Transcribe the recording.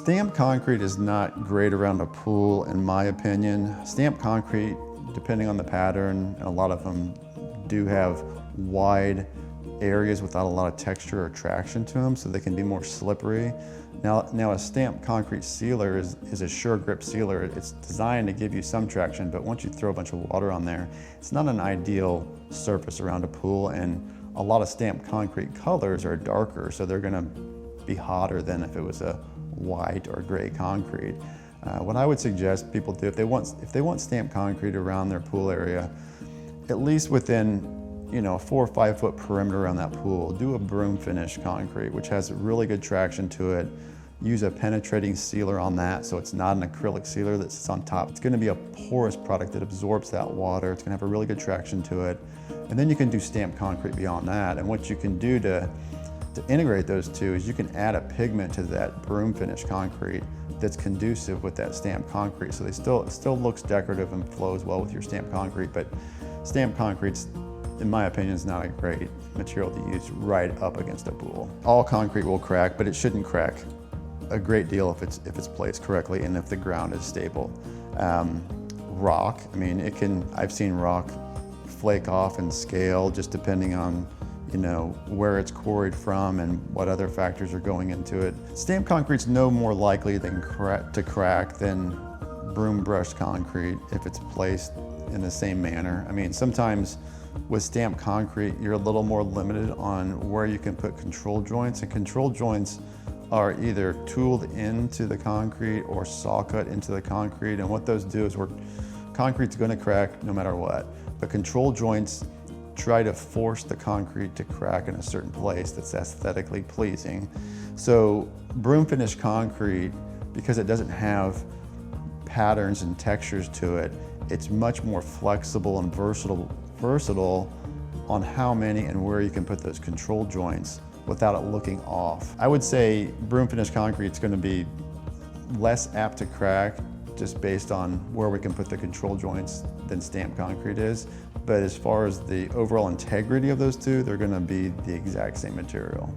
Stamped concrete is not great around a pool, in my opinion. Stamped concrete, depending on the pattern, and a lot of them do have wide areas without a lot of texture or traction to them, so they can be more slippery. Now a stamped concrete sealer is a sure grip sealer. It's designed to give you some traction, but once you throw a bunch of water on there, it's not an ideal surface around a pool, and a lot of stamped concrete colors are darker, so they're gonna be hotter than if it was a white or gray concrete. What I would suggest people do if they want stamped concrete around their pool area, at least within a 4 or 5 foot perimeter around that pool, do a broom finish concrete, which has really good traction to it. Use a penetrating sealer on that, so it's not an acrylic sealer that sits on top. It's gonna be a porous product that absorbs that water. It's gonna have a really good traction to it. And then you can do stamped concrete beyond that. And what you can do to integrate those two is you can add a pigment to that broom finish concrete that's conducive with that stamped concrete. So it still looks decorative and flows well with your stamped concrete, but stamped concrete's, in my opinion, is not a great material to use right up against a pool. All concrete will crack, but it shouldn't crack a great deal if it's placed correctly and if the ground is stable. Rock, I mean, I've seen rock flake off and scale just depending on where it's quarried from and what other factors are going into it. Stamped concrete's no more likely to crack than broom brushed concrete if it's placed in the same manner. I mean, sometimes with stamped concrete, you're a little more limited on where you can put control joints, and control joints are either tooled into the concrete or saw cut into the concrete, and what those do is concrete's gonna crack no matter what, but control joints try to force the concrete to crack in a certain place that's aesthetically pleasing. So broom finish concrete, because it doesn't have patterns and textures to it, it's much more flexible and versatile on how many and where you can put those control joints without it looking off. I would say broom finish concrete is going to be less apt to crack just based on where we can put the control joints than stamped concrete is. But as far as the overall integrity of those two, they're going to be the exact same material.